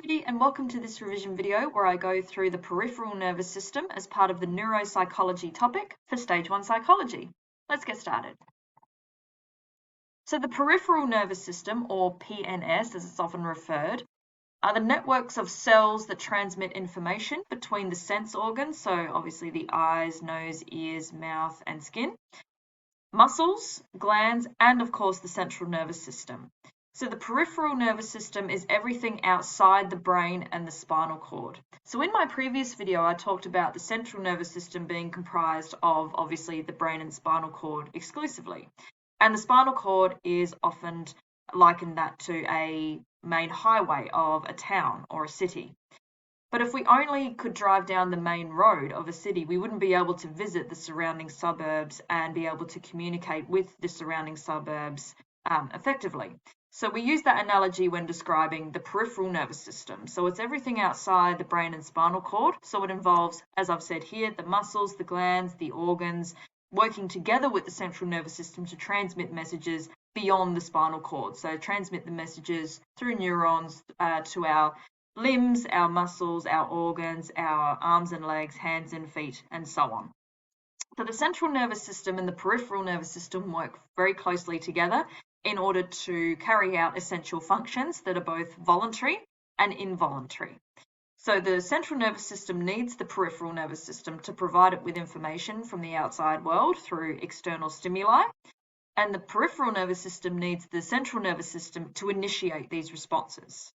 Judy, and welcome to this revision video where I go through the peripheral nervous system as part of the neuropsychology topic for Stage 1 psychology. Let's get started. So the peripheral nervous system, or PNS as it's often referred, are the networks of cells that transmit information between the sense organs, so obviously the eyes, nose, ears, mouth, and skin, muscles, glands, and of course the central nervous system. So the peripheral nervous system is everything outside the brain and the spinal cord. So in my previous video, I talked about the central nervous system being comprised of obviously the brain and spinal cord exclusively. And the spinal cord is often likened that to a main highway of a town or a city. But if we only could drive down the main road of a city, we wouldn't be able to visit the surrounding suburbs and be able to communicate with the surrounding suburbs effectively. So we use that analogy when describing the peripheral nervous system. So it's everything outside the brain and spinal cord. So it involves, as I've said here, the muscles, the glands, the organs, working together with the central nervous system to transmit messages beyond the spinal cord. So transmit the messages through neurons to our limbs, our muscles, our organs, our arms and legs, hands and feet, and so on. So the central nervous system and the peripheral nervous system work very closely together in order to carry out essential functions that are both voluntary and involuntary. So the central nervous system needs the peripheral nervous system to provide it with information from the outside world through external stimuli, and the peripheral nervous system needs the central nervous system to initiate these responses.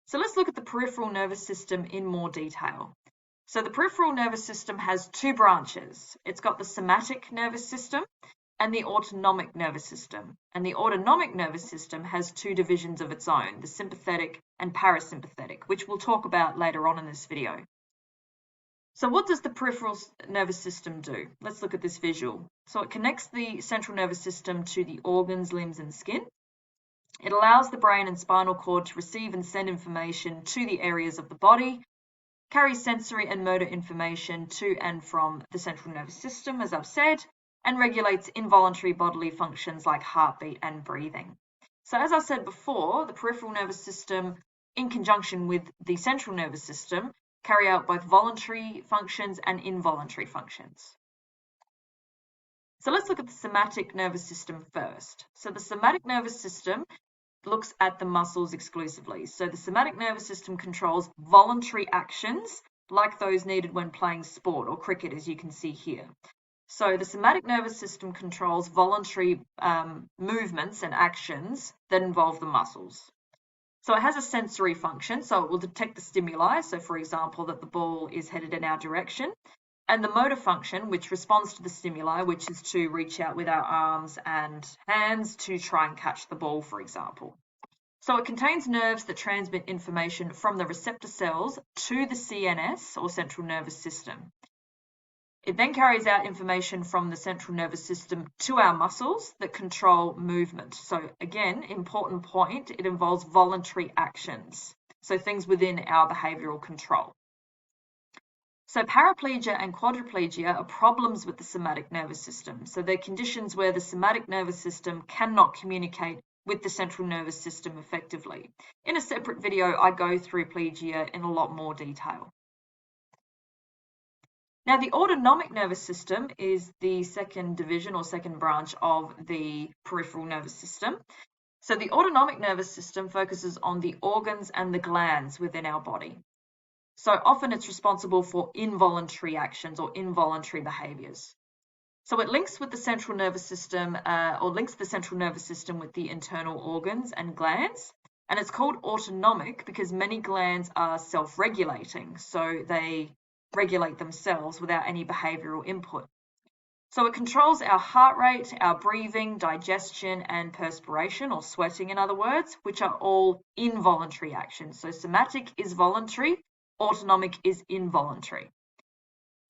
So let's look at the peripheral nervous system in more detail. So the peripheral nervous system has two branches. It's got the somatic nervous system and the autonomic nervous system. And the autonomic nervous system has two divisions of its own, the sympathetic and parasympathetic, which we'll talk about later on in this video. So what does the peripheral nervous system do? Let's look at this visual. So it connects the central nervous system to the organs, limbs, and skin. It allows the brain and spinal cord to receive and send information to the areas of the body, carries sensory and motor information to and from the central nervous system, as I've said, and regulates involuntary bodily functions like heartbeat and breathing. So as I said before, the peripheral nervous system, in conjunction with the central nervous system, carry out both voluntary functions and involuntary functions. So let's look at the somatic nervous system first. So the somatic nervous system looks at the muscles exclusively. So the somatic nervous system controls voluntary actions like those needed when playing sport or cricket, as you can see here. So the somatic nervous system controls voluntary movements and actions that involve the muscles. So it has a sensory function, so it will detect the stimuli. So for example, that the ball is headed in our direction. And the motor function, which responds to the stimuli, which is to reach out with our arms and hands to try and catch the ball, for example. So it contains nerves that transmit information from the receptor cells to the CNS, or central nervous system. It then carries out information from the central nervous system to our muscles that control movement. So again, important point, it involves voluntary actions. So things within our behavioral control. So paraplegia and quadriplegia are problems with the somatic nervous system. So they're conditions where the somatic nervous system cannot communicate with the central nervous system effectively. In a separate video, I go through plegia in a lot more detail. Now, the autonomic nervous system is the second division or second branch of the peripheral nervous system. So the autonomic nervous system focuses on the organs and the glands within our body. So often it's responsible for involuntary actions or involuntary behaviors. So it links with the central nervous system or links the central nervous system with the internal organs and glands. And it's called autonomic because many glands are self-regulating. So they regulate themselves without any behavioral input. So it controls our heart rate, our breathing, digestion, and perspiration, or sweating in other words, which are all involuntary actions. So somatic is voluntary, autonomic is involuntary.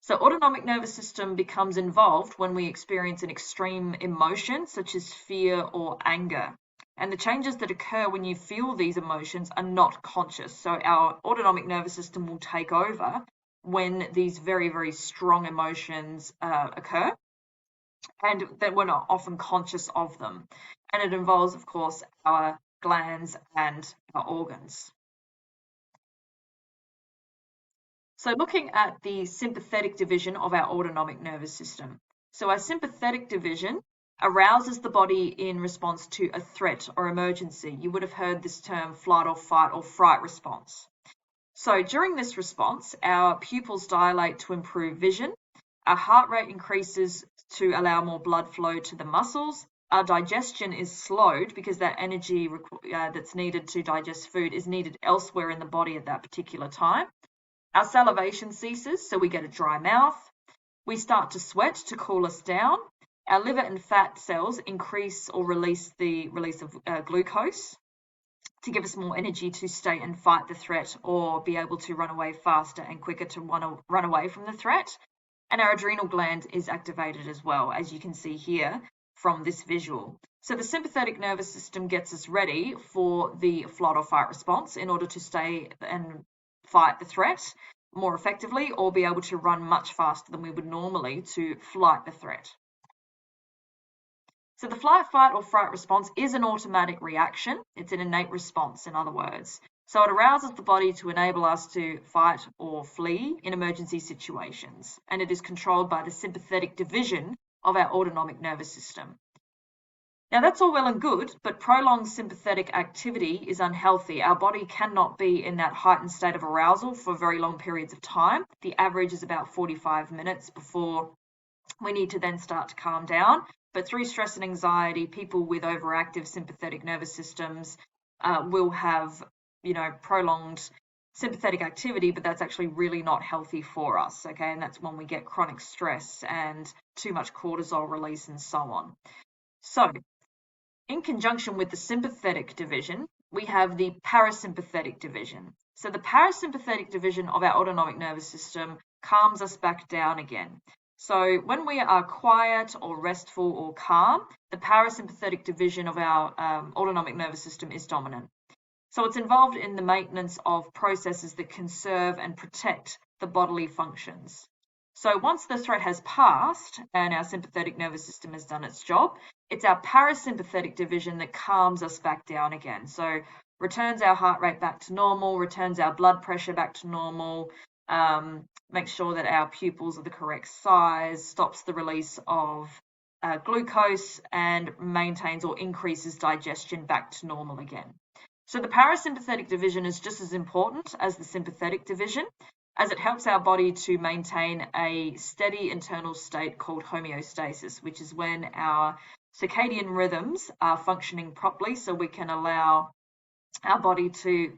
So autonomic nervous system becomes involved when we experience an extreme emotion, such as fear or anger. And the changes that occur when you feel these emotions are not conscious. So our autonomic nervous system will take over when these very, very strong emotions occur, and that we're not often conscious of them. And it involves, of course, our glands and our organs. So looking at the sympathetic division of our autonomic nervous system. So our sympathetic division arouses the body in response to a threat or emergency. You would have heard this term flight or fight or fright response. So during this response, our pupils dilate to improve vision, our heart rate increases to allow more blood flow to the muscles, our digestion is slowed because that energy that's needed to digest food is needed elsewhere in the body at that particular time. Our salivation ceases, so we get a dry mouth. We start to sweat to cool us down. Our liver and fat cells increase or release the release of glucose to give us more energy to stay and fight the threat or be able to run away faster and quicker to run away from the threat. And our adrenal gland is activated as well, as you can see here from this visual. So the sympathetic nervous system gets us ready for the flight or fight response in order to stay and fight the threat more effectively or be able to run much faster than we would normally to fight the threat. So the flight, fight, or fright response is an automatic reaction. It's an innate response, in other words. So it arouses the body to enable us to fight or flee in emergency situations, and it is controlled by the sympathetic division of our autonomic nervous system. Now that's all well and good, but prolonged sympathetic activity is unhealthy. Our body cannot be in that heightened state of arousal for very long periods of time. The average is about 45 minutes before we need to then start to calm down. But through stress and anxiety, people with overactive sympathetic nervous systems will have, prolonged sympathetic activity, but that's actually really not healthy for us, okay? And that's when we get chronic stress and too much cortisol release and so on. So in conjunction with the sympathetic division, we have the parasympathetic division. So the parasympathetic division of our autonomic nervous system calms us back down again. So when we are quiet or restful or calm, the parasympathetic division of our autonomic nervous system is dominant. So it's involved in the maintenance of processes that conserve and protect the bodily functions. So once the threat has passed and our sympathetic nervous system has done its job, it's our parasympathetic division that calms us back down again. So returns our heart rate back to normal, returns our blood pressure back to normal, makes sure that our pupils are the correct size, stops the release of glucose, and maintains or increases digestion back to normal again. So the parasympathetic division is just as important as the sympathetic division, as it helps our body to maintain a steady internal state called homeostasis, which is when our circadian rhythms are functioning properly, so we can allow our body to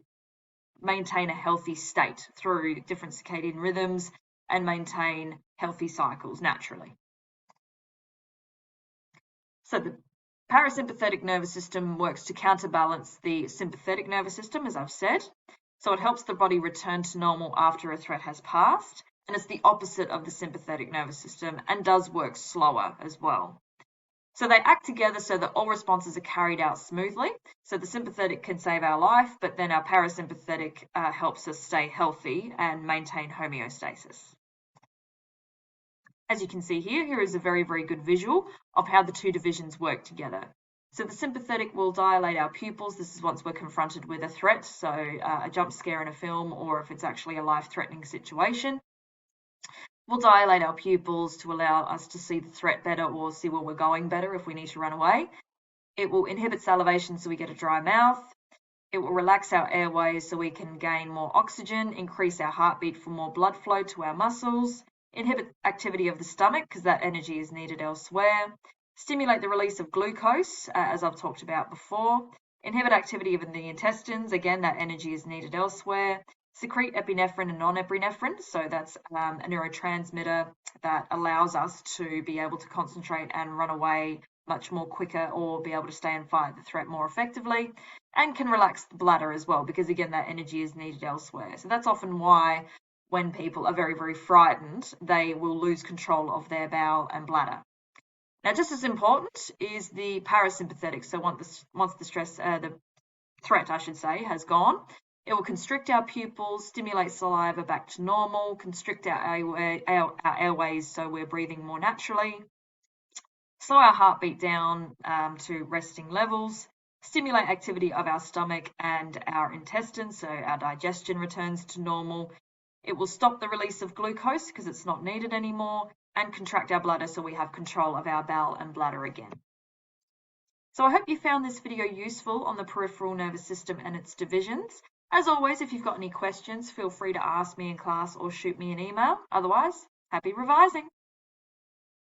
maintain a healthy state through different circadian rhythms and maintain healthy cycles naturally. So the parasympathetic nervous system works to counterbalance the sympathetic nervous system, as I've said. So it helps the body return to normal after a threat has passed, and it's the opposite of the sympathetic nervous system and does work slower as well. So they act together so that all responses are carried out smoothly. So the sympathetic can save our life, but then our parasympathetic helps us stay healthy and maintain homeostasis. As you can see here is a very, very good visual of how the two divisions work together. So the sympathetic will dilate our pupils. This is once we're confronted with a threat, so a jump scare in a film, or if it's actually a life-threatening situation. We'll dilate our pupils to allow us to see the threat better or see where we're going better if we need to run away. It will inhibit salivation so we get a dry mouth. It will relax our airways so we can gain more oxygen, increase our heartbeat for more blood flow to our muscles, inhibit activity of the stomach because that energy is needed elsewhere, stimulate the release of glucose, as I've talked about before, inhibit activity of the intestines, again, that energy is needed elsewhere, secrete epinephrine and non-epinephrine, so that's a neurotransmitter that allows us to be able to concentrate and run away much more quicker or be able to stay and fight the threat more effectively, and can relax the bladder as well because, again, that energy is needed elsewhere. So that's often why when people are very, very frightened, they will lose control of their bowel and bladder. Now, just as important is the parasympathetic. So once the stress, the threat, I should say, has gone, it will constrict our pupils, stimulate saliva back to normal, constrict our airways so we're breathing more naturally, slow our heartbeat down to resting levels, stimulate activity of our stomach and our intestines so our digestion returns to normal, It will stop the release of glucose because it's not needed anymore, and contract our bladder so we have control of our bowel and bladder again. So I hope you found this video useful on the peripheral nervous system and its divisions. As always, if you've got any questions, feel free to ask me in class or shoot me an email. Otherwise, happy revising.